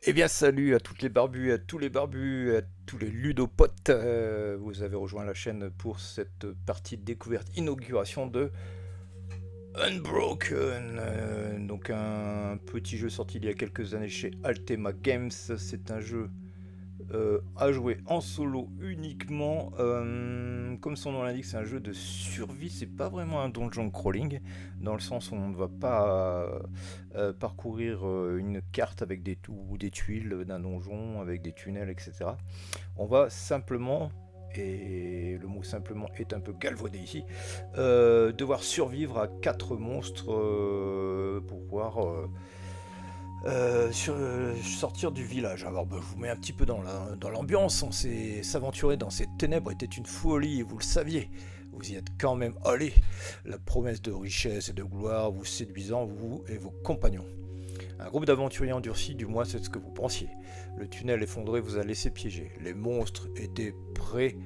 Eh bien salut à toutes les barbus, à tous les barbus, à tous les ludopotes. Vous avez rejoint la chaîne pour cette partie de découverte inauguration de Unbroken. Donc un petit jeu sorti il y a quelques années chez Altema Games. C'est un jeu à jouer en solo uniquement. Comme son nom l'indique, c'est un jeu de survie. C'est pas vraiment un donjon crawling, dans le sens où on ne va pas parcourir une carte avec ou des tuiles d'un donjon, avec des tunnels, etc. On va simplement, et le mot simplement est un peu galvaudé ici, devoir survivre à 4 monstres pour pouvoir sortir du village. Alors je vous mets un petit peu dans l'ambiance. S'aventurer dans ces ténèbres était une folie et vous le saviez. Vous y êtes quand même allé. La promesse de richesse et de gloire vous séduisant, vous et vos compagnons. Un groupe d'aventuriers endurcis, du moins c'est ce que vous pensiez. Le tunnel effondré vous a laissé piéger. Les monstres étaient prêts.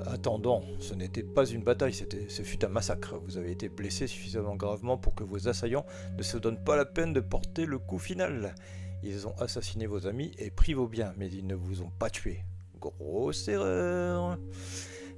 Attendant, ce n'était pas une bataille, ce fut un massacre. Vous avez été blessé suffisamment gravement pour que vos assaillants ne se donnent pas la peine de porter le coup final. Ils ont assassiné vos amis et pris vos biens, mais ils ne vous ont pas tué. Grosse erreur.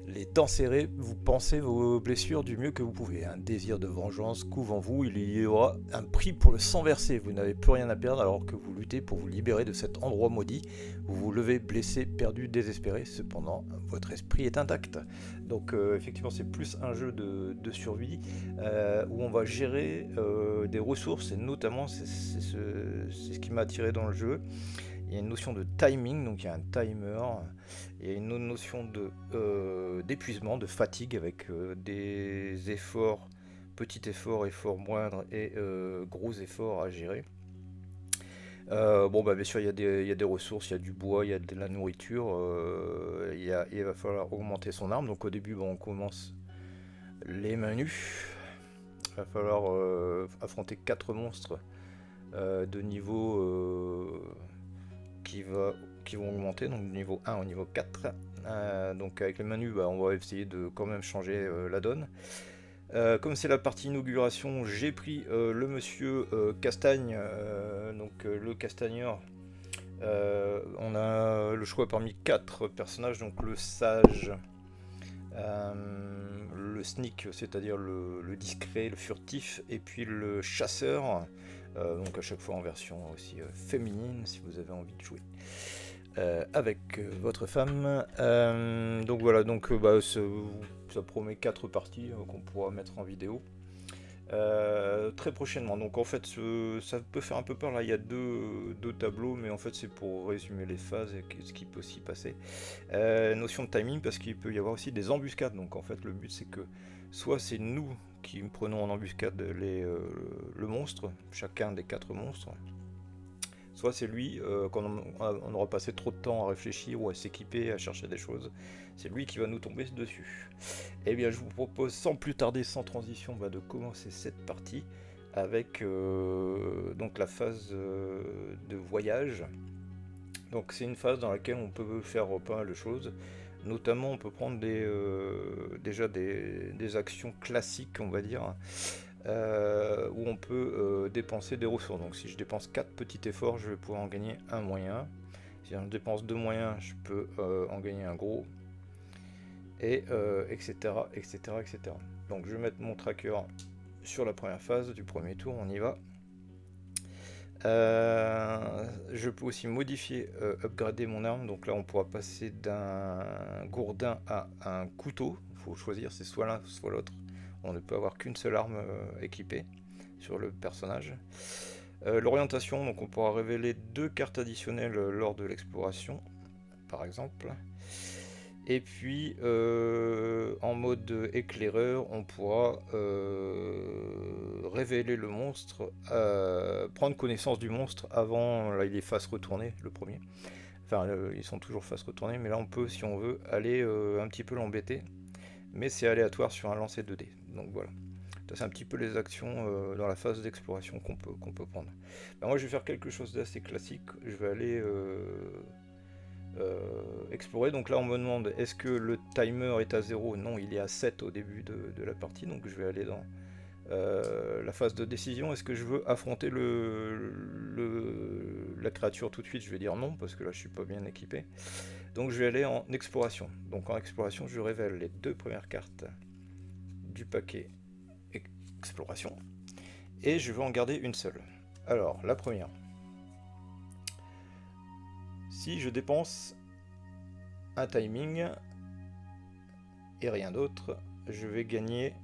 Les dents serrées, vous pensez vos blessures du mieux que vous pouvez. Un désir de vengeance couve en vous, il y aura un prix pour le sang versé. Vous n'avez plus rien à perdre alors que vous luttez pour vous libérer de cet endroit maudit. Vous vous levez blessé, perdu, désespéré. Cependant, votre esprit est intact. Donc effectivement, c'est plus un jeu de survie où on va gérer des ressources et notamment, c'est ce qui m'a attiré dans le jeu. Il y a une notion de timing, donc il y a un timer. Il y a une autre notion d'épuisement, de fatigue avec des efforts, petits efforts, efforts moindres et gros efforts à gérer. Bon, bah, bien sûr, il y a des ressources, il y a du bois, il y a de la nourriture. Il va falloir augmenter son arme. Donc au début, bon, on commence les mains nues. Il va falloir affronter 4 monstres de niveau qui, va, qui vont augmenter, donc du niveau 1 au niveau 4. Donc avec les menus, bah, on va essayer de quand même changer la donne. Comme c'est la partie inauguration, j'ai pris le monsieur Castagne, le castagneur. On a le choix parmi 4 personnages, donc le sage, euh, le sneak, c'est-à-dire le discret, le furtif, et puis le chasseur, donc à chaque fois en version aussi féminine si vous avez envie de jouer avec votre femme. Donc voilà, donc bah, ça promet 4 parties qu'on pourra mettre en vidéo. Très prochainement. Donc en fait, ça peut faire un peu peur. Là, il y a deux tableaux, mais en fait, c'est pour résumer les phases et ce qui peut s'y passer. Notion de timing, parce qu'il peut y avoir aussi des embuscades. Donc en fait, le but, c'est que soit c'est nous qui prenons en embuscade le monstre, chacun des 4 monstres, soit c'est lui, quand on aura passé trop de temps à réfléchir ou à s'équiper, à chercher des choses, c'est lui qui va nous tomber dessus. Eh bien, je vous propose sans plus tarder, sans transition, bah, de commencer cette partie avec donc la phase de voyage. Donc c'est une phase dans laquelle on peut faire pas mal de choses. Notamment, on peut prendre déjà des actions classiques, on va dire, où on peut dépenser des ressources. Donc si je dépense 4 petits efforts, je vais pouvoir en gagner un moyen. Si je dépense 2 moyens, je peux en gagner un gros. Et etc., etc., etc. Donc je vais mettre mon tracker sur la première phase du premier tour, on y va. Je peux aussi modifier, upgrader mon arme. Donc là, on pourra passer d'un gourdin à un couteau. Il faut choisir, c'est soit l'un, soit l'autre. On ne peut avoir qu'une seule arme équipée sur le personnage. L'orientation, donc on pourra révéler 2 cartes additionnelles lors de l'exploration, par exemple. Et puis en mode éclaireur, on pourra révéler le monstre, prendre connaissance du monstre avant, là il est face retournée, le premier. Enfin, ils sont toujours face retournée, mais là on peut, si on veut, aller un petit peu l'embêter. Mais c'est aléatoire sur un lancer 2 dés. Donc voilà. Ça, c'est un petit peu les actions dans la phase d'exploration qu'on peut prendre. Ben, moi, je vais faire quelque chose d'assez classique. Je vais aller explorer. Donc là, on me demande est-ce que le timer est à 0? Non, il est à 7 au début de la partie. Donc je vais aller dans la phase de décision. Est-ce que je veux affronter la créature tout de suite? Je vais dire non, parce que là je suis pas bien équipé. Donc je vais aller en exploration. Donc en exploration, je révèle les 2 premières cartes du paquet exploration. Et je vais en garder une seule. Alors, la première. Si je dépense un timing et rien d'autre, je vais gagner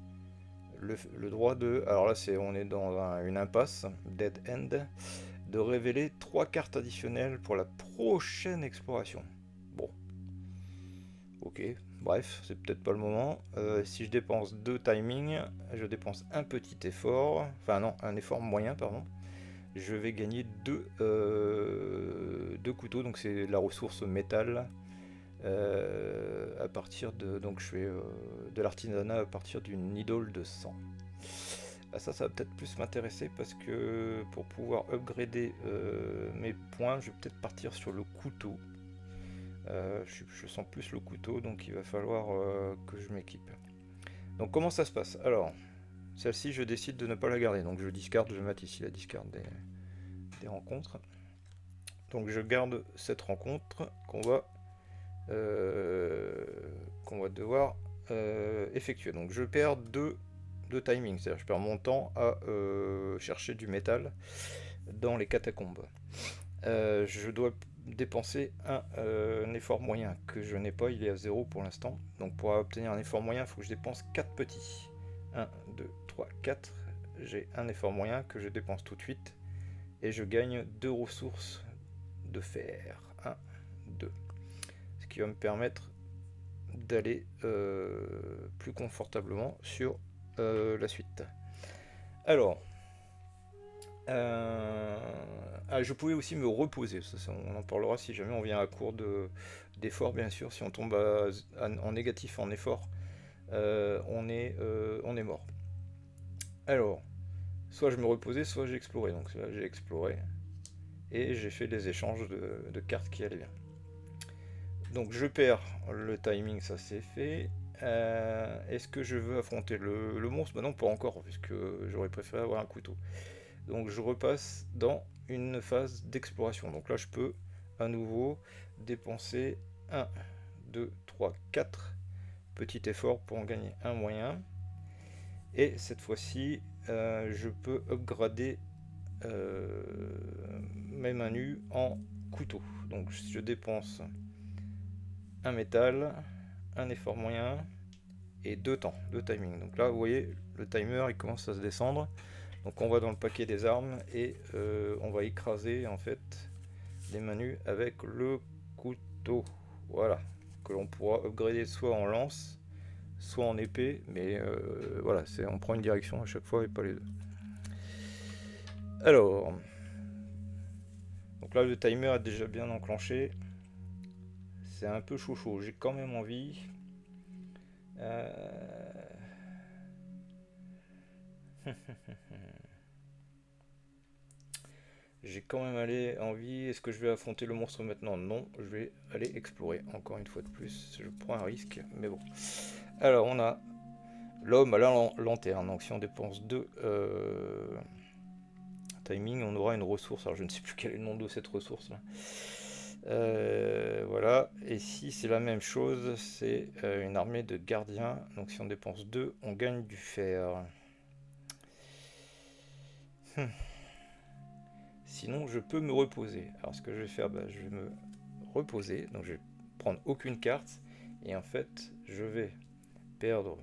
le droit de... Alors là, on est dans une impasse, dead end, de révéler 3 cartes additionnelles pour la prochaine exploration. Bon. Ok, bref, c'est peut-être pas le moment. Si je dépense 2 timings, je dépense un petit effort, enfin non, un effort moyen, pardon. Je vais gagner 2 couteaux, donc c'est la ressource métal. À partir de... Donc je fais de l'artisanat à partir d'une idole de sang. Ah, ça va peut-être plus m'intéresser parce que pour pouvoir upgrader mes points, je vais peut-être partir sur le couteau. Je sens plus le couteau, donc il va falloir que je m'équipe. Donc comment ça se passe? Alors, celle-ci, je décide de ne pas la garder. Donc je discarde, je vais mettre ici la discard des rencontres. Donc je garde cette rencontre qu'on va devoir effectuer. Donc je perds 2 de timing, c'est-à-dire je perds mon temps à chercher du métal dans les catacombes. Je dois dépenser un effort moyen que je n'ai pas, il est à 0 pour l'instant. Donc pour obtenir un effort moyen, il faut que je dépense 4 petits. 1, 2, 3, 4. J'ai un effort moyen que je dépense tout de suite. Et je gagne 2 ressources de fer. 1, 2. Ce qui va me permettre d'aller plus confortablement sur la suite. Alors, je pouvais aussi me reposer, ça, on en parlera si jamais on vient à court d'effort, bien sûr. Si on tombe en négatif en effort, on est mort. Alors, soit je me reposais, soit j'ai exploré. Donc là, j'ai exploré et j'ai fait des échanges de cartes qui allaient bien. Donc je perds le timing, ça c'est fait. Est-ce que je veux affronter le monstre? Bah non, pas encore, puisque j'aurais préféré avoir un couteau. Donc je repasse dans une phase d'exploration. Donc là je peux à nouveau dépenser 1, 2, 3, 4 petits efforts pour en gagner un moyen. Et cette fois-ci, je peux upgrader mes mains nues en couteau. Donc je dépense un métal, un effort moyen et 2 temps, 2 timing. Donc là vous voyez le timer il commence à se descendre. Donc on va dans le paquet des armes et on va écraser en fait les mains nues avec le couteau. Voilà, que l'on pourra upgrader soit en lance, soit en épée, mais voilà, on prend une direction à chaque fois et pas les deux. Alors, donc là le timer est déjà bien enclenché. C'est un peu chaud, j'ai quand même envie. J'ai quand même envie. Est-ce que je vais affronter le monstre maintenant? Non, je vais aller explorer. Encore une fois de plus, je prends un risque, mais bon. Alors, on a l'homme à la lanterne. Donc, si on dépense 2 timing, on aura une ressource. Alors, je ne sais plus quel est le nom de cette ressource là. Voilà. Et si c'est la même chose, c'est une armée de gardiens. Donc, si on dépense 2, on gagne du fer. Sinon, je peux me reposer. Alors, ce que je vais faire, je vais me reposer. Donc, je vais prendre aucune carte. Et en fait, je vais perdre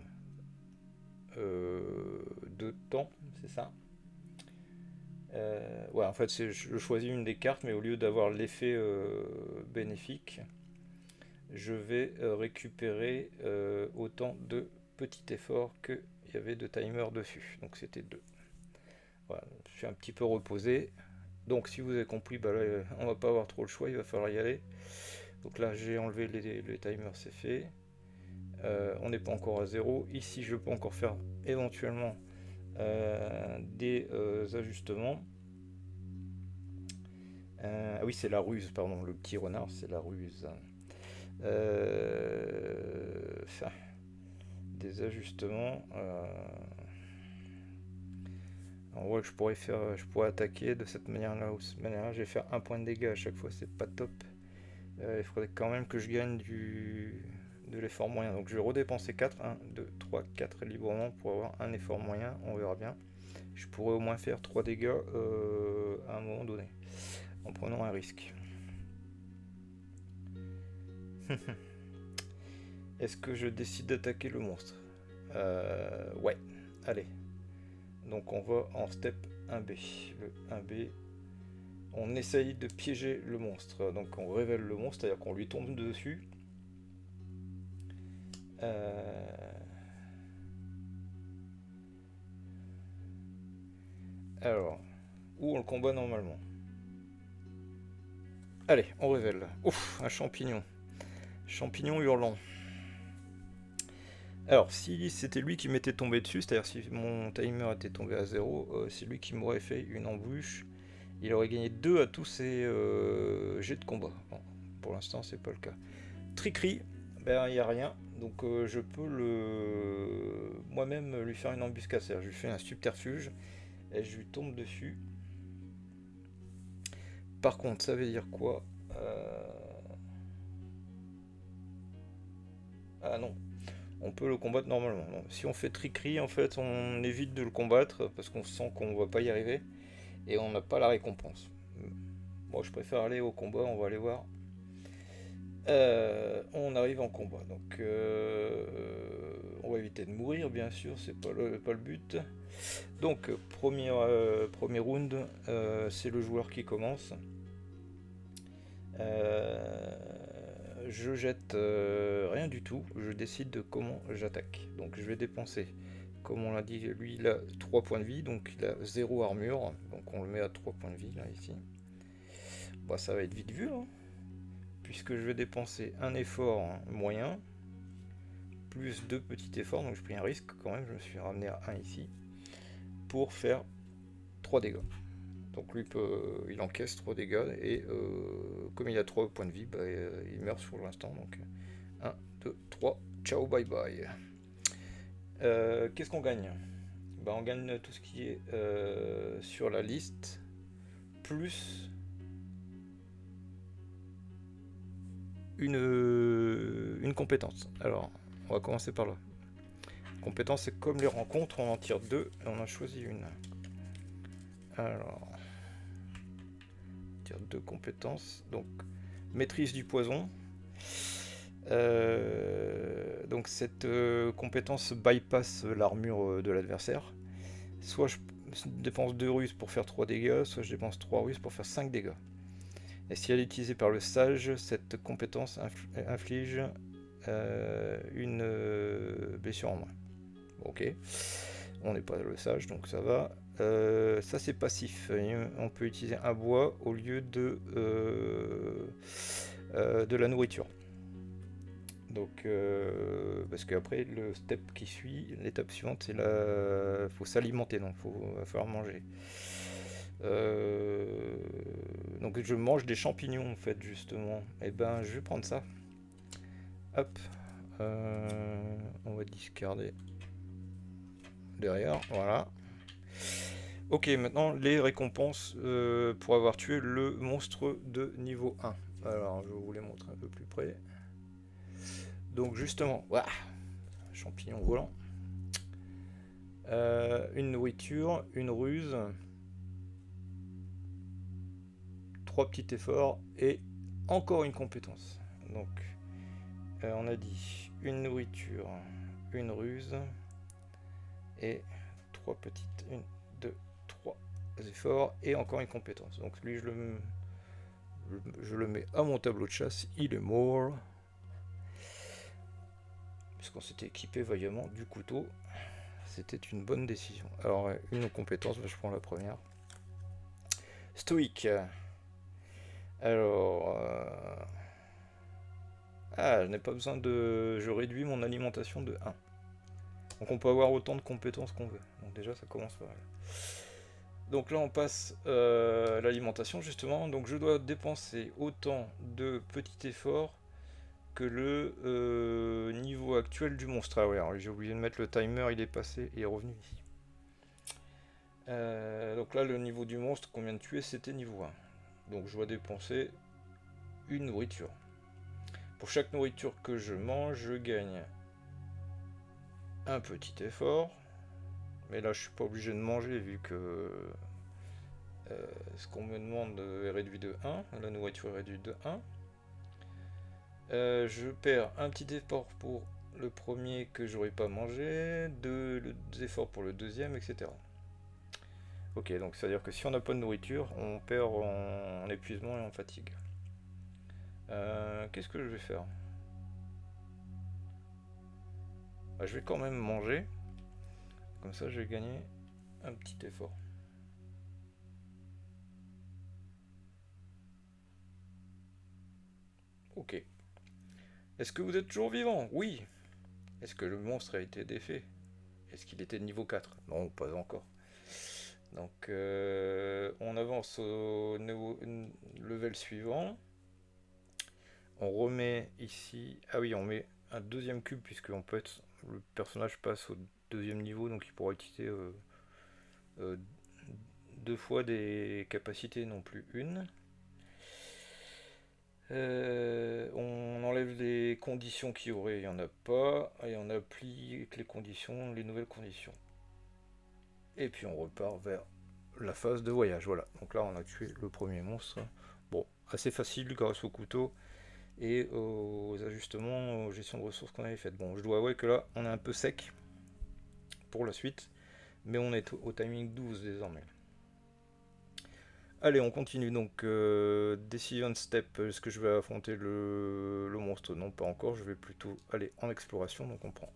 2 temps, c'est ça. Ouais, en fait, je choisis une des cartes, mais au lieu d'avoir l'effet bénéfique, je vais récupérer autant de petits efforts qu'il y avait de timer dessus. Donc, c'était 2. Voilà, je suis un petit peu reposé. Donc si vous avez compris, là, on va pas avoir trop le choix, il va falloir y aller. Donc là j'ai enlevé les timers, c'est fait. On n'est pas encore à 0. Ici je peux encore faire éventuellement des ajustements. Ah oui, c'est la ruse, pardon, le petit renard, c'est la ruse. Des ajustements. En vrai, je pourrais attaquer de cette manière-là ou de cette manière-là. Je vais faire un point de dégâts à chaque fois, c'est pas top. Il faudrait quand même que je gagne de l'effort moyen. Donc je vais redépenser 4, 1, 2, 3, 4 librement pour avoir un effort moyen, on verra bien. Je pourrais au moins faire 3 dégâts à un moment donné, en prenant un risque. Est-ce que je décide d'attaquer le monstre? Ouais, allez. Donc on va en step 1B. Le 1B, on essaye de piéger le monstre. Donc on révèle le monstre, c'est-à-dire qu'on lui tombe dessus. Alors, où on le combat normalement? Allez, on révèle. Ouf, un champignon. Champignon hurlant. Alors, si c'était lui qui m'était tombé dessus, c'est-à-dire si mon timer était tombé à 0, c'est lui qui m'aurait fait une embûche. Il aurait gagné 2 à tous ses jets de combat. Bon, pour l'instant, c'est pas le cas. Tricri, ben il n'y a rien. Donc je peux moi-même lui faire une embuscade. C'est-à-dire je lui fais un subterfuge et je lui tombe dessus. Par contre, ça veut dire quoi? Ah non, on peut le combattre normalement. Non. Si on fait Tricri, en fait, on évite de le combattre parce qu'on sent qu'on va pas y arriver et on n'a pas la récompense. Moi, je préfère aller au combat, on va aller voir. On arrive en combat, donc on va éviter de mourir, bien sûr, c'est pas le but. Donc, premier round, c'est le joueur qui commence. Je jette rien du tout, je décide de comment j'attaque. Donc je vais dépenser, comme on l'a dit, lui il a 3 points de vie, donc il a 0 armure, donc on le met à 3 points de vie là ici. Bah, ça va être vite vu, hein, puisque je vais dépenser un effort moyen, plus 2 petits efforts, donc j'ai pris un risque quand même, je me suis ramené à 1 ici, pour faire 3 dégâts. Donc lui il encaisse 3 dégâts et comme il a 3 points de vie, bah, il meurt sur l'instant. Donc 1, 2, 3, ciao, bye bye. Qu'est-ce qu'on gagne? Bah, on gagne tout ce qui est sur la liste, plus une compétence. Alors, on va commencer par là. Compétence, c'est comme les rencontres, on en tire 2 et on en choisit une. Alors, on tire 2 compétences. Donc, maîtrise du poison. Donc cette compétence bypass l'armure de l'adversaire. Soit je dépense 2 ruses pour faire 3 dégâts, soit je dépense 3 ruses pour faire 5 dégâts. Et si elle est utilisée par le sage, cette compétence inflige une blessure en moins. Ok, on n'est pas le sage, donc ça va. Ça c'est passif, on peut utiliser un bois au lieu de la nourriture. Donc, parce qu'après, le step qui suit, l'étape suivante, c'est faut s'alimenter, donc il va falloir manger. Donc je mange des champignons en fait, justement. Et ben, je vais prendre ça. Hop. On va discarder derrière, voilà. Ok, maintenant les récompenses pour avoir tué le monstre de niveau 1. Alors, je vais vous les montrer un peu plus près. Donc justement, voilà, champignon volant. Une nourriture, une ruse, 3 petits efforts et encore une compétence. Donc on a dit une nourriture, une ruse et 3 petites, 1, 2, 3 efforts et encore une compétence. Donc lui je le mets à mon tableau de chasse, il est mort. Puisqu'on s'était équipé vaillamment du couteau, c'était une bonne décision. Alors une compétence, je prends la première. Stoïque. Alors... Ah, je n'ai pas besoin de... Je réduis mon alimentation de 1. Donc on peut avoir autant de compétences qu'on veut. Donc déjà ça commence par là. Donc là on passe à l'alimentation justement. Donc je dois dépenser autant de petits efforts que le niveau actuel du monstre. Ah ouais, j'ai oublié de mettre le timer, il est passé, il est revenu ici. Donc là, le niveau du monstre qu'on vient de tuer, c'était niveau 1. Donc je dois dépenser une nourriture. Pour chaque nourriture que je mange, je gagne un petit effort. Mais là, je suis pas obligé de manger vu que ce qu'on me demande est réduit de 1. La nourriture est réduite de 1. Je perds un petit effort pour le premier que j'aurais pas mangé, deux efforts pour le deuxième, etc. Ok, donc c'est à dire que si on n'a pas de nourriture, on perd en épuisement et en fatigue. Qu'est-ce que je vais faire? Bah, je vais quand même manger, comme ça je vais gagner un petit effort. Ok. Est-ce que vous êtes toujours vivant? Oui. Est-ce que le monstre a été défait? Est-ce qu'il était de niveau 4? Non, pas encore. Donc on avance au level suivant. On remet ici. Ah oui, on met un deuxième cube puisque on peut être, le personnage passe au deuxième niveau, donc il pourra utiliser euh, deux fois des capacités, non plus une. On enlève les conditions qu'il y aurait, il n'y en a pas, et on applique les conditions, les nouvelles conditions. Et puis on repart vers la phase de voyage. Voilà, donc là on a tué le premier monstre. Bon, assez facile grâce au couteau et aux ajustements, aux gestions de ressources qu'on avait faites. Bon, je dois avouer que là on est un peu sec pour la suite, mais on est au timing 12 désormais. Allez, on continue donc. Decision step. Est-ce que je vais affronter le monstre? Non, pas encore. Je vais plutôt aller en exploration. Donc on prend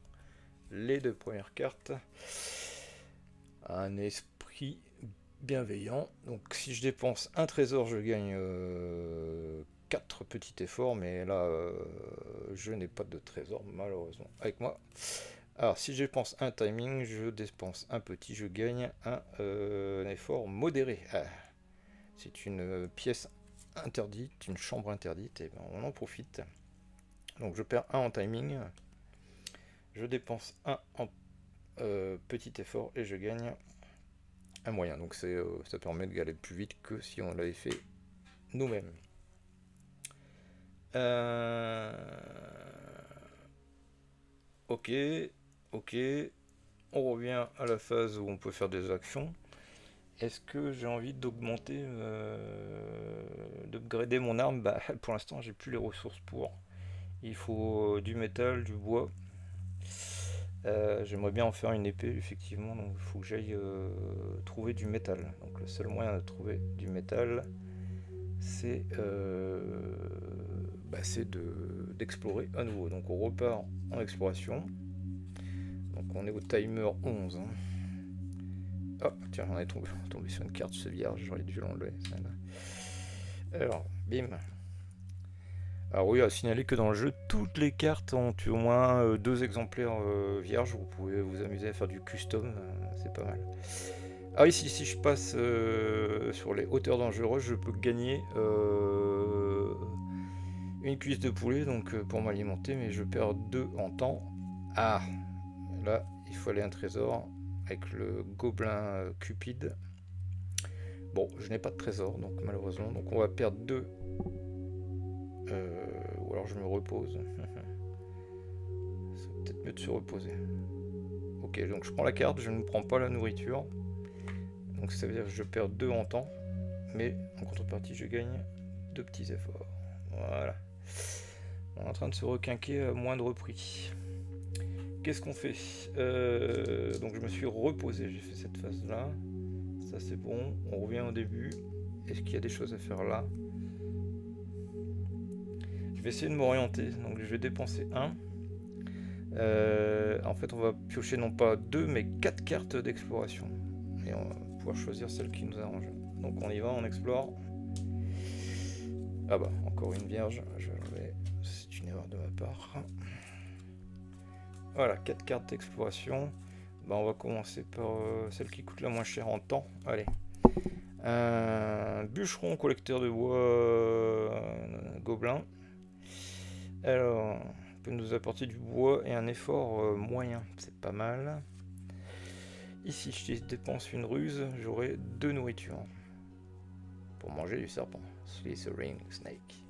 les deux premières cartes. Un esprit bienveillant. Donc si je dépense un trésor, je gagne 4 petits efforts. Mais là, je n'ai pas de trésor malheureusement avec moi. Alors si je dépense un timing, je dépense un petit, je gagne un effort modéré. Ah. C'est une pièce interdite, une chambre interdite, et ben on en profite. Donc je perds un en timing, je dépense un en petit effort et je gagne un moyen. Donc ça permet de gagner plus vite que si on l'avait fait nous-mêmes. Ok, ok. On revient à la phase où on peut faire des actions. Est-ce que j'ai envie d'augmenter, d'upgrader mon arme? Bah, pour l'instant, j'ai plus les ressources pour. Il faut du métal, du bois. J'aimerais bien en faire une épée, effectivement, donc il faut que j'aille trouver du métal. Donc le seul moyen de trouver du métal, c'est d'explorer à nouveau. Donc on repart en exploration. Donc on est au timer 11. Hein. Oh, tiens, on est tombé sur une carte, c'est vierge, j'aurais dû l'enlever. Alors, bim. Alors oui, à signaler que dans le jeu, toutes les cartes ont au moins deux exemplaires vierges. Vous pouvez vous amuser à faire du custom, c'est pas mal. Ah oui, si je passe sur les hauteurs dangereuses, je peux gagner une cuisse de poulet donc pour m'alimenter, mais je perds 2 en temps. Ah, là, il fallait un trésor avec le gobelin cupide. Bon, je n'ai pas de trésor, donc malheureusement, donc on va perdre 2. Ou alors je me repose. C'est peut-être mieux de se reposer. Ok, donc je prends la carte, je ne prends pas la nourriture. Donc ça veut dire que je perds 2 en temps. Mais en contrepartie, je gagne 2 petits efforts. Voilà. On est en train de se requinquer à moindre prix. Qu'est-ce qu'on fait? Donc je me suis reposé, j'ai fait cette phase-là. Ça c'est bon. On revient au début. Est-ce qu'il y a des choses à faire là? Je vais essayer de m'orienter. Donc je vais dépenser 1. En fait, on va piocher non pas 2, mais 4 cartes d'exploration. Et on va pouvoir choisir celle qui nous arrange. Donc on y va, on explore. Ah bah, encore une vierge. C'est une erreur de ma part. Voilà, 4 cartes d'exploration. Bah, on va commencer par celle qui coûte la moins cher en temps. Allez. Un bûcheron collecteur de bois gobelin. Alors, peut nous apporter du bois et un effort moyen. C'est pas mal. Ici, je dépense une ruse, j'aurai 2 nourritures. Pour manger du serpent. Slithering Snake.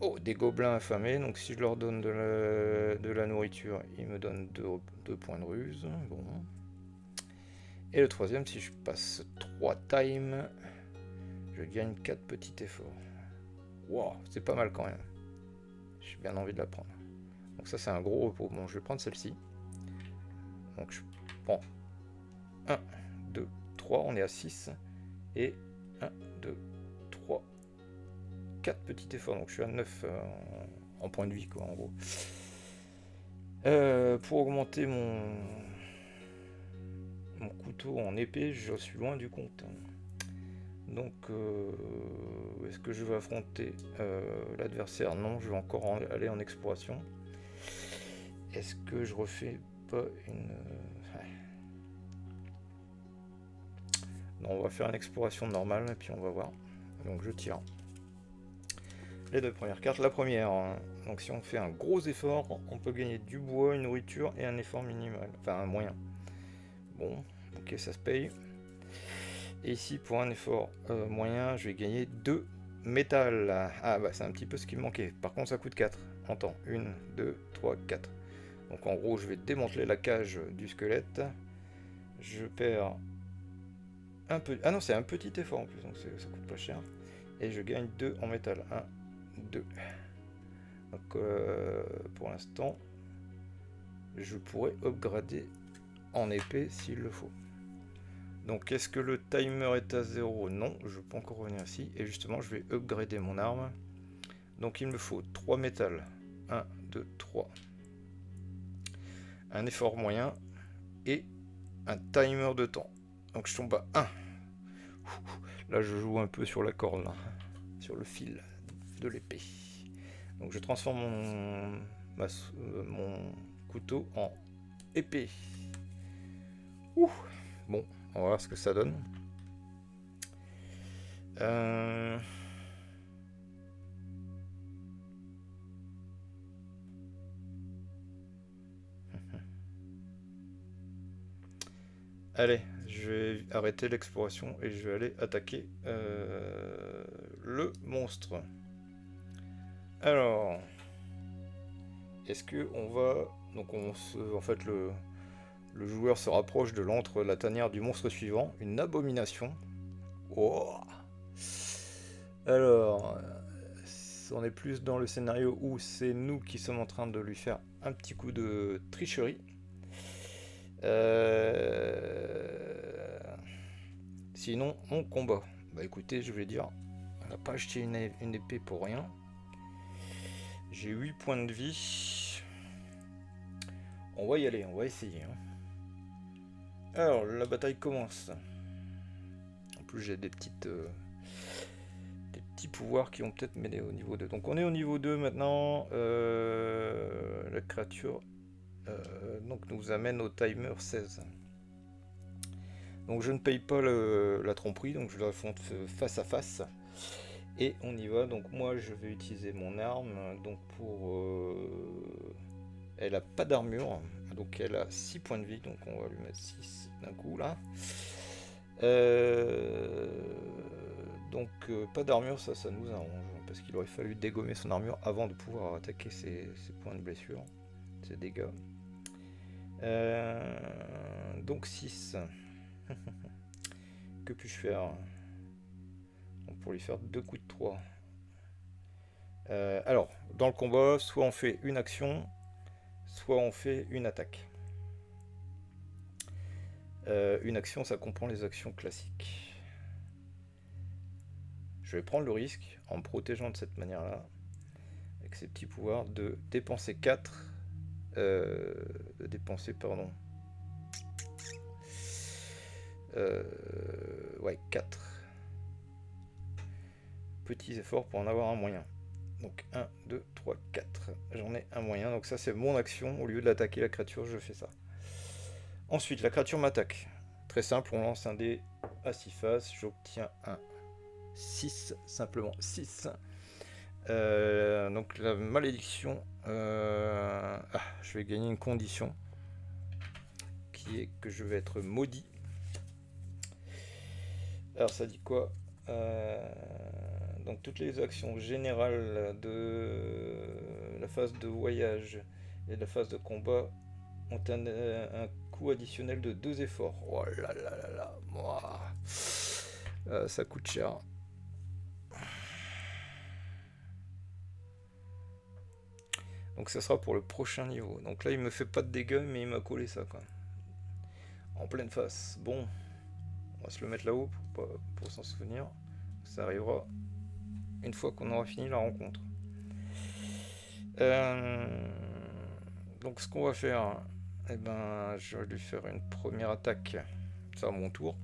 Oh, des gobelins affamés, donc si je leur donne de la nourriture, ils me donnent 2 points de ruse. Bon. Et le troisième, si je passe 3 time, je gagne 4 petits efforts. Wow, c'est pas mal quand même. J'ai bien envie de la prendre. Donc ça c'est un gros repos. Bon, je vais prendre celle-ci. Donc je prends 1, 2, 3, on est à 6. Et 1, 2, 3, 4 petits efforts. Donc je suis à 9 en point de vie quoi en gros. Pour augmenter mon couteau en épée, je suis loin du compte. Donc, est-ce que je vais affronter l'adversaire? Non, je vais encore aller en exploration. Est-ce que je refais pas une... Non, on va faire une exploration normale et puis on va voir. Donc je tire. Les 2 premières cartes. La première, donc si on fait un gros effort, on peut gagner du bois, une nourriture et un effort minimal. Enfin, un moyen. Bon, ok, ça se paye. Et ici, pour un effort moyen, je vais gagner 2 métal. Ah bah c'est un petit peu ce qui me manquait. Par contre, ça coûte 4 en temps. 1, 2, 3, 4. Donc en gros, je vais démanteler la cage du squelette. Je perds un peu... Ah non, c'est un petit effort en plus, donc ça coûte pas cher. Et je gagne 2 en métal. 1, 2. Donc pour l'instant, je pourrais upgrader en épée s'il le faut. Donc est-ce que le timer est à 0? Non, je peux encore revenir ici. Et justement, je vais upgrader mon arme. Donc il me faut 3 métal. 1, 2, 3. Un effort moyen. Et un timer de temps. Donc je tombe à 1. Là je joue un peu sur la corde, là, sur le fil de l'épée. Donc je transforme mon couteau en épée. Ouh. Bon, on va voir ce que ça donne. Allez, je vais arrêter l'exploration et je vais aller attaquer le monstre. Alors, est-ce que on va... Donc en fait le joueur se rapproche de l'antre, la tanière du monstre suivant, une abomination. Oh. Alors, on est plus dans le scénario où c'est nous qui sommes en train de lui faire un petit coup de tricherie. Sinon, on combat. Bah écoutez, je vais dire, on n'a pas acheté une épée pour rien. J'ai 8 points de vie. On va y aller, on va essayer. Alors, la bataille commence. En plus, j'ai des petits pouvoirs qui vont peut-être m'aider au niveau 2. Donc, on est au niveau 2 maintenant. La créature donc nous amène au timer 16. Donc, je ne paye pas la tromperie, donc je l'affronte face à face. Et on y va. Donc, moi, je vais utiliser mon arme. Donc, elle a pas d'armure, donc elle a 6 points de vie, donc on va lui mettre 6 d'un coup là. Donc pas d'armure, ça nous arrange, parce qu'il aurait fallu dégommer son armure avant de pouvoir attaquer ses points de blessure, ses dégâts. Donc 6. Que puis-je faire? Pour lui faire 2 coups de 3. Alors, dans le combat, soit on fait une action, soit on fait une attaque. Une action, ça comprend les actions classiques. Je vais prendre le risque, en me protégeant de cette manière-là, avec ces petits pouvoirs, de dépenser 4. De dépenser, pardon. Ouais, 4 petits efforts pour en avoir un moyen. Donc 1, 2, 3, 4. J'en ai un moyen, donc ça c'est mon action. Au lieu de l'attaquer la créature, je fais ça. Ensuite, la créature m'attaque. Très simple, on lance un dé à 6 faces. J'obtiens un 6, simplement 6. Donc la malédiction... je vais gagner une condition qui qui est que je vais être maudit. Alors ça dit quoi? Donc toutes les actions générales de la phase de voyage et de la phase de combat ont un coût additionnel de 2 efforts. Oh là là là là, moi. Ça coûte cher. Donc ça sera pour le prochain niveau. Donc là il me fait pas de dégâts mais il m'a collé ça quoi. En pleine face. Bon, on va se le mettre là-haut pour s'en souvenir. Ça arrivera une fois qu'on aura fini la rencontre. Donc ce qu'on va faire, eh ben, je vais lui faire une première attaque. Ça à mon tour.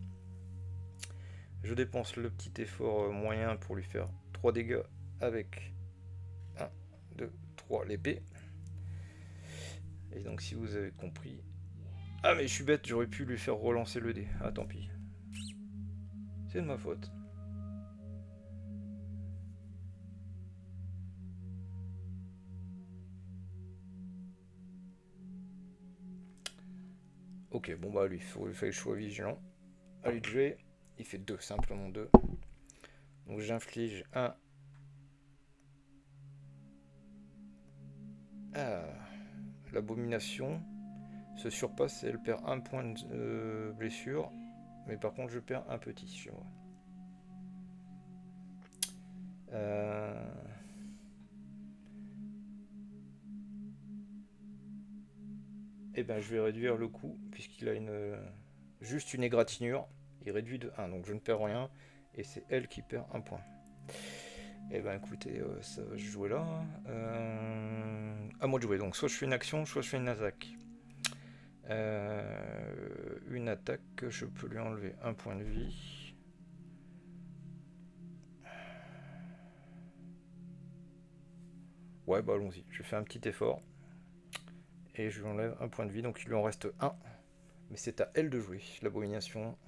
Je dépense le petit effort moyen pour lui faire 3 dégâts avec 1, 2, 3 l'épée. Et donc si vous avez compris... Ah mais je suis bête, j'aurais pu lui faire relancer le dé. Ah tant pis. C'est de ma faute. Ok, bon bah lui, il faut faire le choix vigilant. Allez de jouer. Il fait 2, simplement 2. Donc j'inflige 1. Ah, l'abomination se surpasse et elle perd 1 point de blessure. Mais par contre je perds un petit chez moi. Et ben je vais réduire le coup puisqu'il a juste une égratignure. Il réduit de 1, donc je ne perds rien. Et c'est elle qui perd 1 point. Et ben écoutez, ça va se jouer là. À moi de jouer, donc soit je fais une action, soit je fais une attaque. Une attaque, je peux lui enlever 1 point de vie. Ouais, bah allons-y, je fais un petit effort. Et je lui enlève 1 point de vie, donc il lui en reste 1. Mais c'est à elle de jouer, l'abomination.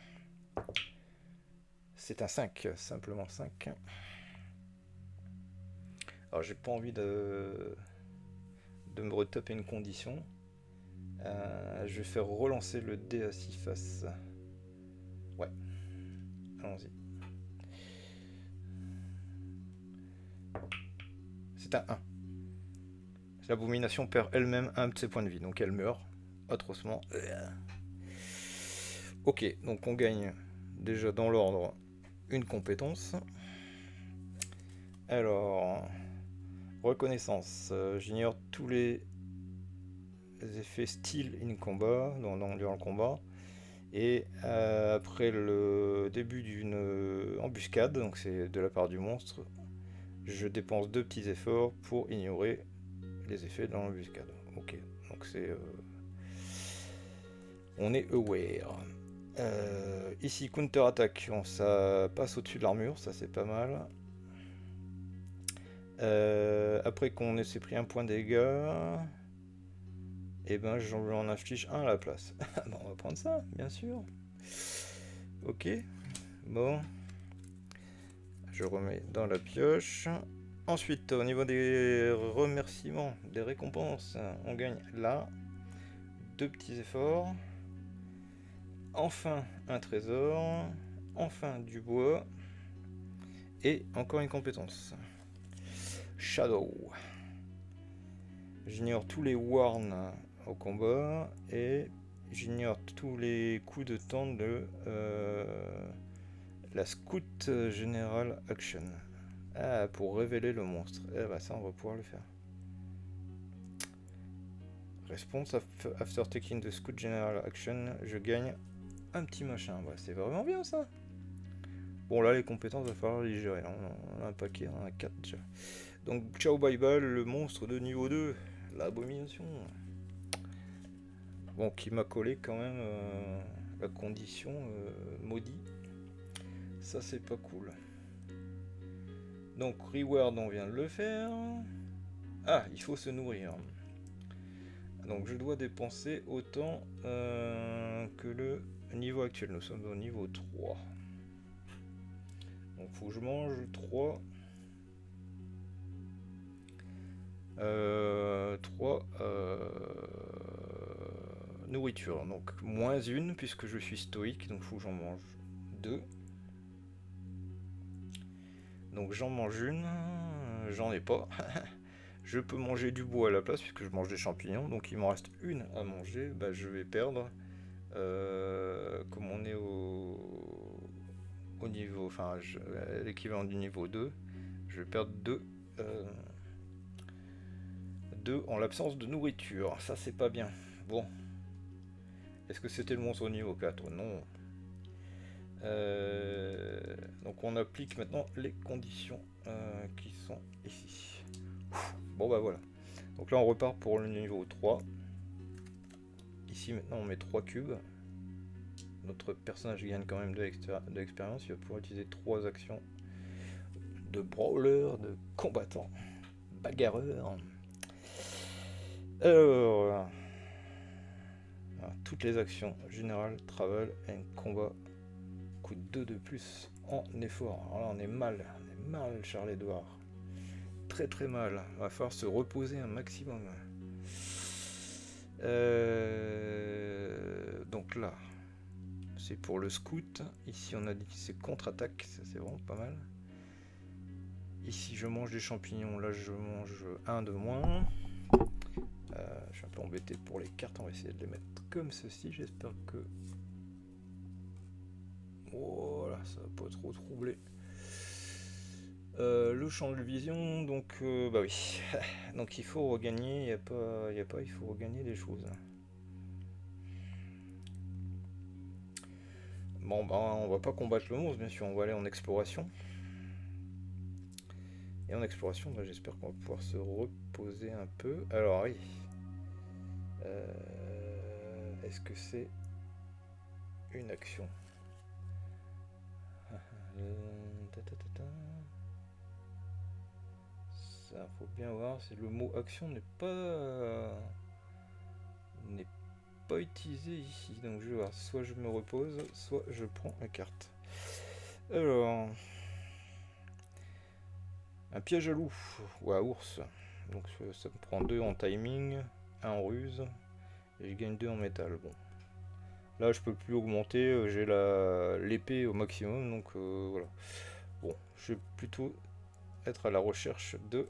C'est un 5, simplement 5. Alors j'ai pas envie de me retaper une condition. Je vais faire relancer le dé à 6 faces. Ouais, allons-y. C'est un 1. L'abomination perd elle-même un de ses points de vie, donc elle meurt atrocement. Ok, donc on gagne déjà dans l'ordre une compétence. Alors, reconnaissance. J'ignore tous les effets style in combat, durant le combat. Et après le début d'une embuscade, donc c'est de la part du monstre, je dépense 2 petits efforts pour ignorer les effets dans l'embuscade. Ok, donc c'est... on est aware. Ici, counter-attaque, ça passe au-dessus de l'armure, ça c'est pas mal. Après qu'on s'est pris un point de dégâts, et ben j'en en inflige un à la place. Bon, on va prendre ça, bien sûr. Ok, bon. Je remets dans la pioche. Ensuite, au niveau des remerciements, des récompenses, on gagne là 2 petits efforts. Enfin un trésor. Enfin du bois. Et encore une compétence. Shadow. J'ignore tous les warns au combat. Et j'ignore tous les coups de temps de la Scout General Action. Ah, pour révéler le monstre. Eh bah ça, on va pouvoir le faire. Response after taking the Scout General Action, je gagne un petit machin. Bah, c'est vraiment bien ça. Bon, là, les compétences, il va falloir les gérer. On a un paquet, on en a 4 déjà. Donc, ciao bye bye, le monstre de niveau 2, l'abomination. Bon, qui m'a collé quand même la condition maudit. Ça, c'est pas cool. Donc, reward, on vient de le faire. Ah, il faut se nourrir. Donc, je dois dépenser autant que le niveau actuel. Nous sommes au niveau 3. Donc, faut que je mange 3. 3. nourriture, donc moins une puisque je suis stoïque, donc il faut que j'en mange deux. Donc j'en mange une, j'en ai pas. Je peux manger du bois à la place puisque je mange des champignons, donc il m'en reste une à manger, bah, je vais perdre. Comme on est au niveau, enfin l'équivalent du niveau 2, je vais perdre 2 en l'absence de nourriture. Ça c'est pas bien. Bon, est-ce que c'était le monstre au niveau 4? Non. Donc on applique maintenant les conditions qui sont ici. Bon bah voilà. Donc là on repart pour le niveau 3. Ici maintenant on met 3 cubes. Notre personnage gagne quand même de l'expérience. Il va pouvoir utiliser 3 actions de brawler, de combattant, bagarreur. Alors, toutes les actions générales, travel et combat coûtent 2 de plus en effort. Alors là on est mal, Charles-Édouard. Très très mal. Il va falloir se reposer un maximum. Donc là, c'est pour le scout. Ici on a dit c'est contre-attaque, ça c'est vraiment pas mal. Ici je mange des champignons, là je mange un de moins. Je suis un peu embêté pour les cartes, on va essayer de les mettre comme ceci, j'espère que... Voilà, ça va pas trop troubler. Le champ de vision, donc bah oui. Donc il faut regagner, il faut regagner des choses. Bon bah on va pas combattre le monstre bien sûr, on va aller en exploration. Et en exploration, bah, j'espère qu'on va pouvoir se reposer un peu. Alors oui. Est-ce que c'est une action? Ça faut bien voir, c'est le mot action n'est pas utilisé ici. Donc je vais voir, soit je me repose, soit je prends la carte. Alors, un piège à loup ou à ours. Donc ça me prend 2 en timing, 1 en ruse, et je gagne 2 en métal. Bon. Là je peux plus augmenter, j'ai l'épée au maximum, donc voilà. Bon, je vais plutôt être à la recherche de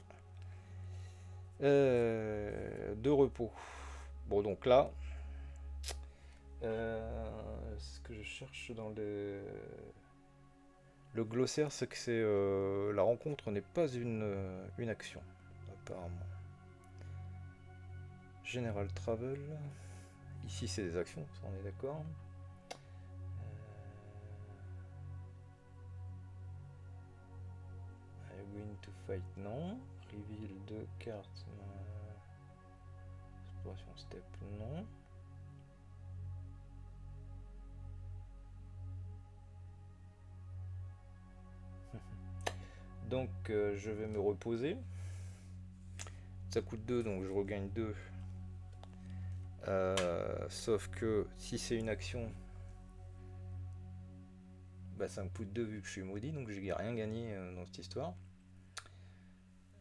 repos. Bon donc là, ce que je cherche dans le glossaire, c'est que la rencontre n'est pas une action, apparemment. General Travel. Ici, c'est des actions, ça on est d'accord. I win to fight, non. Reveal 2 cartes. Exploration step, non. Donc je vais me reposer. Ça coûte 2, donc je regagne 2. Sauf que si c'est une action, bah ça me coûte 2 vu que je suis maudit, donc j'ai rien gagné dans cette histoire.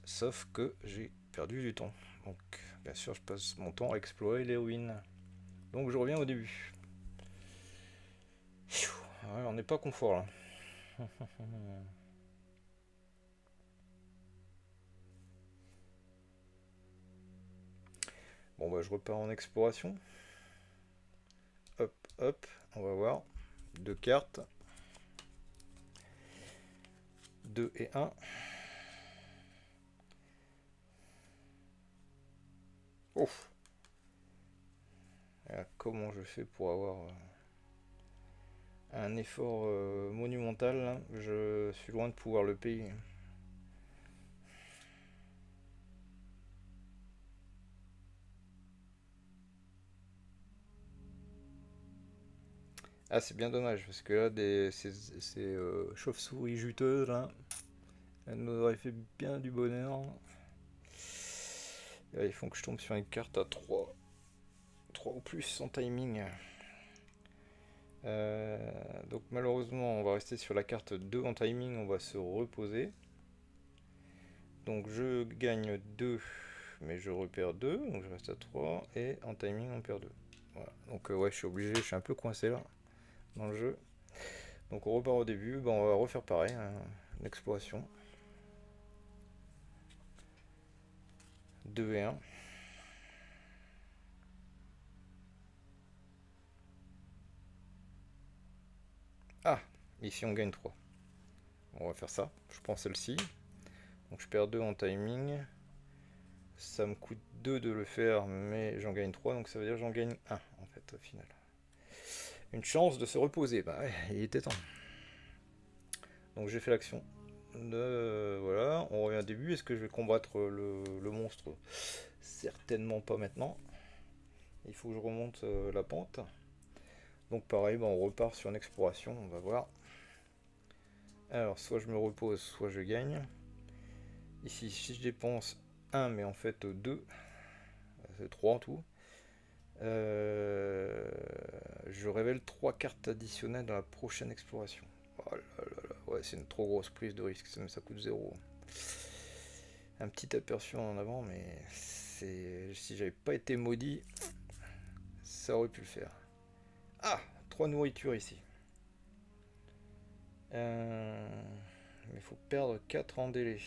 Sauf que j'ai perdu du temps. Donc bien sûr je passe mon temps à explorer les ruines. Donc je reviens au début. Ouais, on n'est pas confort là. Bon bah je repars en exploration. Hop, hop, on va voir. 2 cartes. 2 et 1. Ouf. Comment je fais pour avoir un effort monumental là. Je suis loin de pouvoir le payer. Ah c'est bien dommage parce que là ces chauves-souris juteuses là, elles nous auraient fait bien du bonheur. Et là, ils font que je tombe sur une carte à 3 ou plus en timing. Donc malheureusement on va rester sur la carte 2 en timing, on va se reposer. Donc je gagne 2 mais je repère 2, donc je reste à 3 et en timing on perd 2. Voilà. Donc ouais, je suis obligé, je suis un peu coincé là dans le jeu. Donc on repart au début, ben, on va refaire pareil, hein, l'exploration. 2 et 1. Ah, ici on gagne 3. On va faire ça, je prends celle-ci. Donc je perds 2 en timing. Ça me coûte 2 de le faire, mais j'en gagne 3, donc ça veut dire que j'en gagne 1 en fait au final. Une chance de se reposer, bah ouais, il était temps. Donc j'ai fait l'action. Voilà, on revient au début. Est-ce que je vais combattre le monstre? Certainement pas maintenant. Il faut que je remonte la pente. Donc pareil, bah, on repart sur une exploration, on va voir. Alors soit je me repose, soit je gagne. Ici, si je dépense 1, mais en fait 2, c'est 3 en tout. Je révèle 3 cartes additionnelles dans la prochaine exploration. Oh là là là, ouais, c'est une trop grosse prise de risque, ça coûte 0. Un petit aperçu en avant, mais si j'avais pas été maudit, ça aurait pu le faire. Ah, 3 nourritures ici. Mais il faut perdre 4 en délai.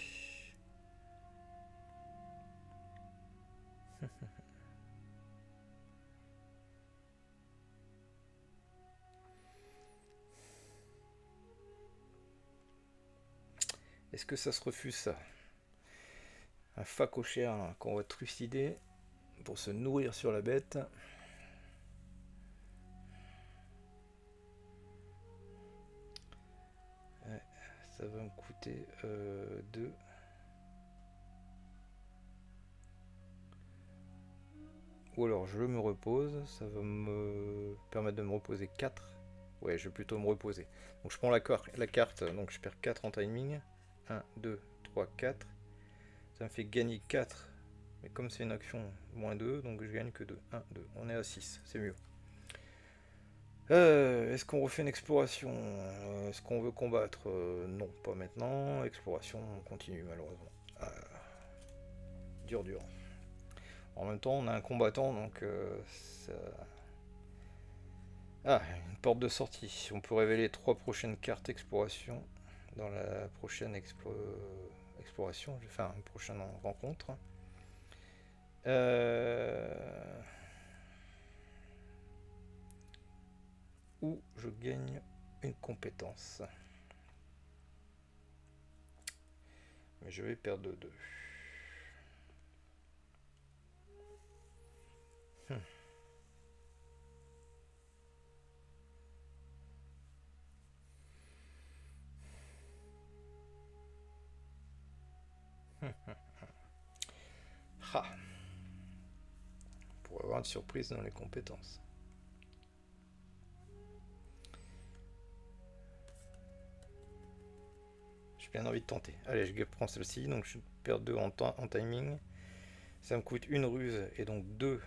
Est-ce que ça se refuse ça? Un phacochère qu'on va trucider pour se nourrir sur la bête. Ouais, ça va me coûter 2. Ou alors je me repose, ça va me permettre de me reposer 4. Ouais, je vais plutôt me reposer. Donc je prends la carte, donc je perds 4 en timing. 1, 2, 3, 4. Ça me fait gagner 4. Mais comme c'est une action, moins 2, donc je gagne que 2. 1, 2. On est à 6, c'est mieux. Est-ce qu'on refait une exploration? Est-ce qu'on veut combattre? Non, pas maintenant. Exploration, on continue malheureusement. Dur, dur. En même temps, on a un combattant, donc ça... Ah, une porte de sortie. On peut révéler 3 prochaines cartes exploration dans la prochaine exploration, enfin une prochaine rencontre. Où je gagne une compétence. Mais je vais perdre 2. Ha. Pour avoir une surprise dans les compétences. J'ai bien envie de tenter. Allez, je prends celle-ci, donc je perds 2 en timing. Ça me coûte une ruse et donc 2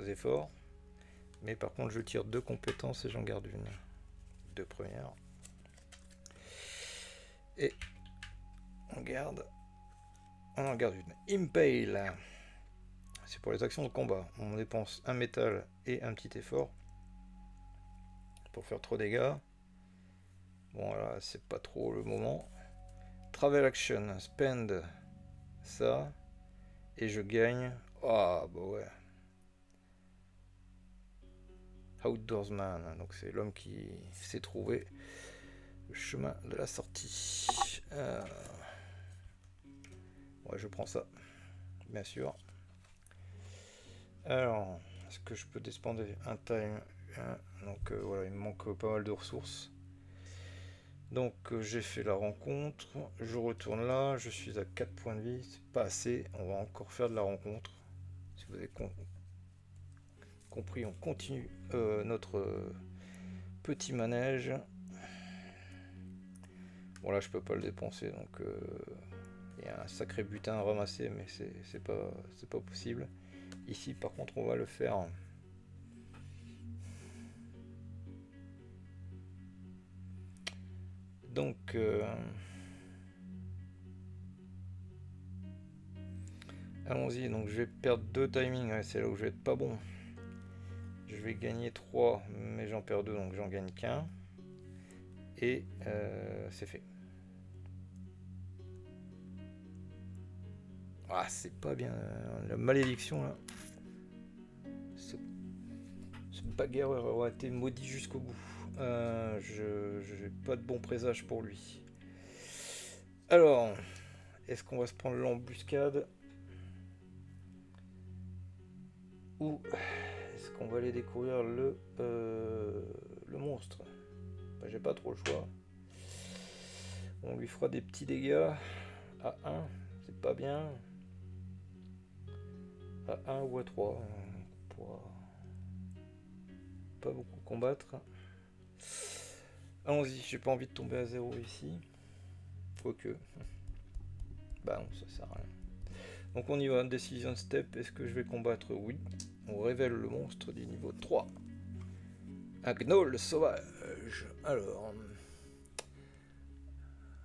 efforts. Mais par contre, je tire 2 compétences et j'en garde une. 2 premières. Et on en garde une. Impale. C'est pour les actions de combat. On dépense un métal et un petit effort pour faire trop de dégâts. Bon, là, c'est pas trop le moment. Travel action, spend ça. Et je gagne. Ah, bah ouais. Outdoorsman, donc c'est l'homme qui s'est trouvé le chemin de la sortie. Ouais, je prends ça, bien sûr. Alors, est-ce que je peux déspander un time? Donc voilà, il me manque pas mal de ressources. Donc j'ai fait la rencontre, je retourne là, je suis à 4 points de vie, c'est pas assez, on va encore faire de la rencontre. Si vous avez compris, on continue notre petit manège. Bon là je peux pas le dépenser, donc il y a un sacré butin à ramasser, mais c'est pas possible. Ici par contre on va le faire. Donc allons-y, donc je vais perdre 2 timings, ouais, c'est là où je vais être pas bon. Je vais gagner 3, mais j'en perds 2, donc j'en gagne qu'un. Et c'est fait. Ah, c'est pas bien. La malédiction, là. Ce bagarreur aura été maudit jusqu'au bout. Je n'ai pas de bon présage pour lui. Alors, est-ce qu'on va se prendre l'embuscade? Ou est-ce qu'on va aller découvrir le monstre? Bah, j'ai pas trop le choix. On lui fera des petits dégâts à 1, c'est pas bien. À 1 ou à 3, on pourra pas beaucoup combattre. Allons-y, j'ai pas envie de tomber à 0 ici. Quoique. Bah non, ça sert à rien. Donc on y va, Decision Step, est-ce que je vais combattre? Oui. On révèle le monstre du niveau 3. Un gnoll sauvage. Alors,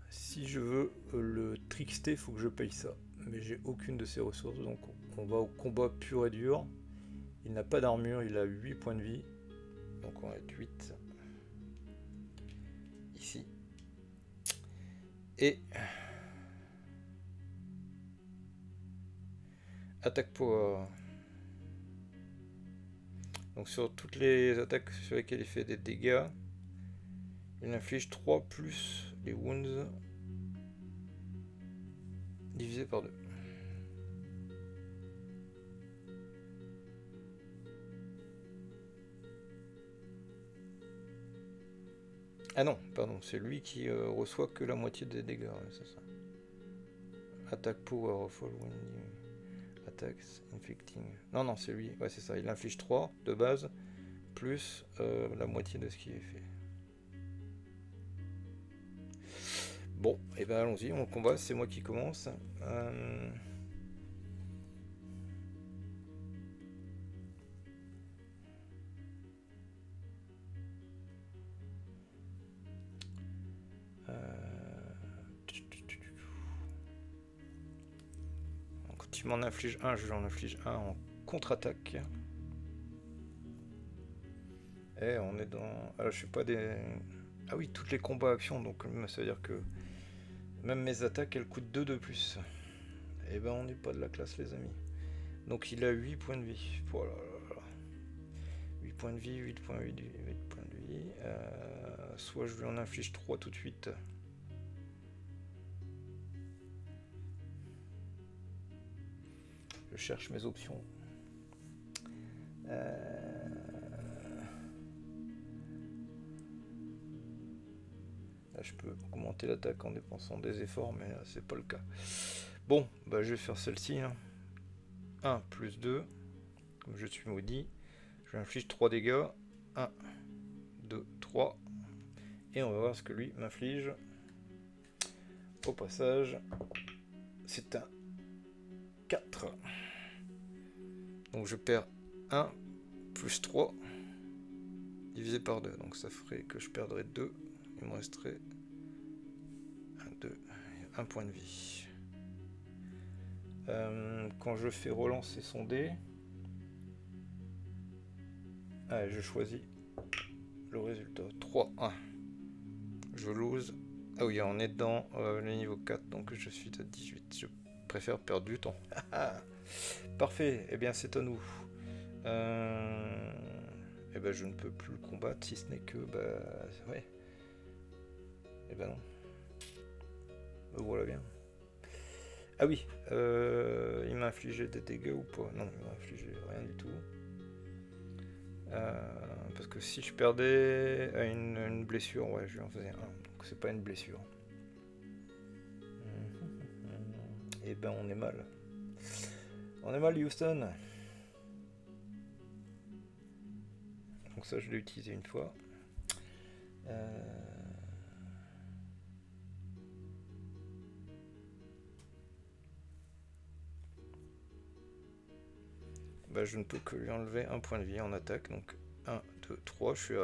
si je veux le trickster, il faut que je paye ça. Mais j'ai aucune de ces ressources, donc on va au combat pur et dur. Il n'a pas d'armure, il a 8 points de vie. Donc on va être 8. Ici. Et... attaque power. Donc sur toutes les attaques sur lesquelles il fait des dégâts, il inflige 3 plus les wounds divisé par 2. Ah non, pardon, c'est lui qui reçoit que la moitié des dégâts, ouais, c'est ça. Attack power of all winding attacks inflicting. Non, non, c'est lui, ouais, c'est ça. Il inflige 3 de base, plus la moitié de ce qui est fait. Bon, et ben allons-y, on combat, c'est moi qui commence. Quand il m'en inflige un, je lui en inflige un en contre-attaque. Et on est dans... Alors je suis pas des... Ah oui, toutes les combats actions, donc ça veut dire que même mes attaques, elles coûtent 2 de plus. Et ben on n'est pas de la classe les amis. Donc il a 8 points de vie. Voilà. 8 points de vie, 8 points de vie, 8 points de vie. Soit je lui en inflige 3 tout de suite. Je cherche mes options. Là, je peux augmenter l'attaque en dépensant des efforts, mais là, c'est pas le cas. Bon, bah, je vais faire celle-ci. Hein. 1 plus 2. Comme je suis maudit, je lui inflige 3 dégâts. 1, 2, 3. Et on va voir ce que lui m'inflige. Au passage, c'est un 4. Donc je perds 1 plus 3 divisé par 2. Donc ça ferait que je perdrais 2. Il me resterait 1 point de vie. Quand je fais relancer son dé, je choisis le résultat. 3, 1. Je lose. Ah oui, on est dans le niveau 4, donc je suis à 18. Je préfère perdre du temps. Parfait, eh bien c'est à nous. Eh ben je ne peux plus le combattre si ce n'est que... Bah ouais. Eh ben non. Me voilà bien. Ah oui, il m'a infligé des dégâts ou pas? Non, il m'a infligé rien du tout. Parce que si je perdais à une blessure, ouais, je lui en faisais un. Donc c'est pas une blessure. Et ben on est mal. On est mal, Houston. Donc ça je l'ai utilisé une fois. Bah, je ne peux que lui enlever un point de vie en attaque. Donc 1, 2, 3. Je suis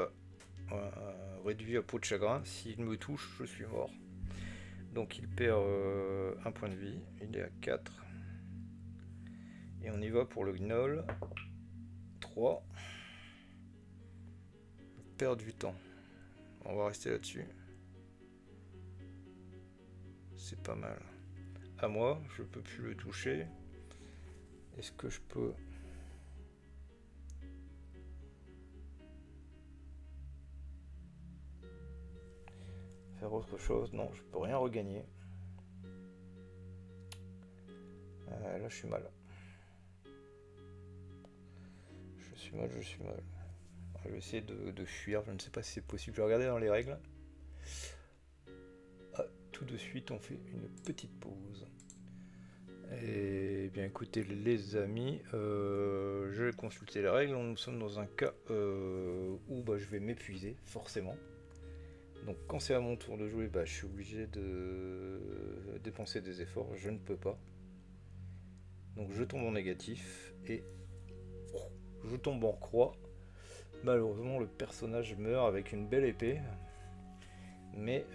réduit à peau de chagrin. S'il me touche, je suis mort. Donc il perd un point de vie. Il est à 4. Et on y va pour le gnoll. 3. perd du temps. On va rester là-dessus. C'est pas mal. À moi, je peux plus le toucher. Est-ce que je peux... faire autre chose? Non, je peux rien regagner. Là, je suis mal. Je suis mal. Je vais essayer de fuir. Je ne sais pas si c'est possible. Je vais regarder dans les règles. Ah, tout de suite, on fait une petite pause. Et bien écoutez les amis, je vais consulter les règles. Nous sommes dans un cas où je vais m'épuiser, forcément. Donc quand c'est à mon tour de jouer, je suis obligé de dépenser des efforts, je ne peux pas. Donc je tombe en négatif et je tombe en croix. Malheureusement le personnage meurt avec une belle épée. Mais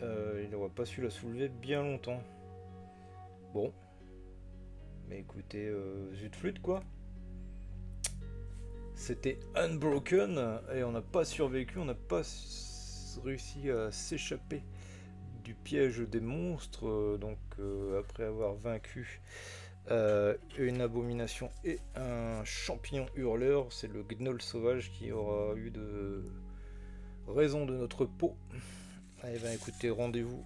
il n'aura pas su la soulever bien longtemps. Bon. Mais écoutez, zut flûte quoi. C'était Unbroken et on n'a pas survécu, on n'a pas réussi à s'échapper du piège des monstres. Donc après avoir vaincu une abomination et un champignon hurleur, c'est le gnoll sauvage qui aura eu de raison de notre peau. Eh bien écoutez, rendez-vous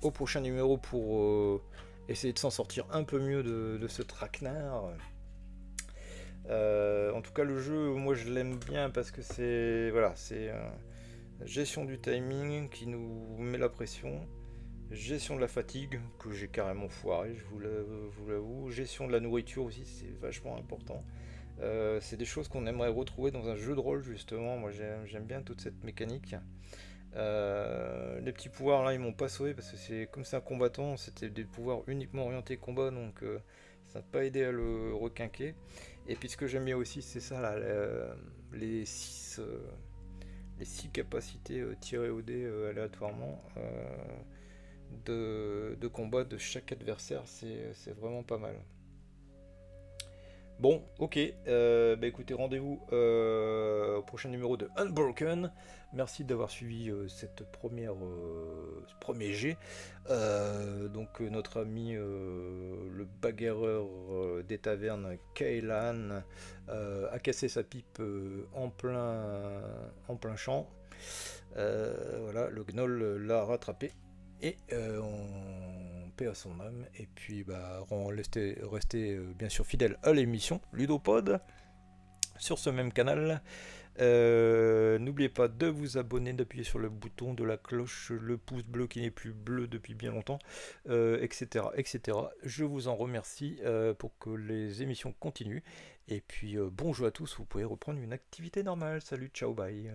au prochain numéro pour essayer de s'en sortir un peu mieux de ce traquenard. En tout cas le jeu, moi je l'aime bien parce que c'est gestion du timing qui nous met la pression, gestion de la fatigue que j'ai carrément foiré, je vous l'avoue, gestion de la nourriture aussi, c'est vachement important. C'est des choses qu'on aimerait retrouver dans un jeu de rôle justement. Moi j'aime bien toute cette mécanique. Les petits pouvoirs là ils m'ont pas sauvé parce que comme c'est un combattant, c'était des pouvoirs uniquement orientés combat, donc ça n'a pas aidé à le requinquer. Et puis ce que j'aime bien aussi, c'est ça là, les 6 capacités tirées au dé aléatoirement de combat de chaque adversaire, c'est vraiment pas mal. Bon, ok, écoutez, rendez-vous au prochain numéro de Unbroken. Merci d'avoir suivi ce premier jet. Donc notre ami le bagarreur des tavernes, Kaylan, a cassé sa pipe en plein champ. Voilà, le gnoll l'a rattrapé. Et on paie à son âme. Et puis restez bien sûr fidèle à l'émission Ludopod sur ce même canal. N'oubliez pas de vous abonner, d'appuyer sur le bouton de la cloche, le pouce bleu qui n'est plus bleu depuis bien longtemps, etc., etc. Je vous en remercie pour que les émissions continuent. Et puis bon jeu à tous, vous pouvez reprendre une activité normale. Salut, ciao, bye.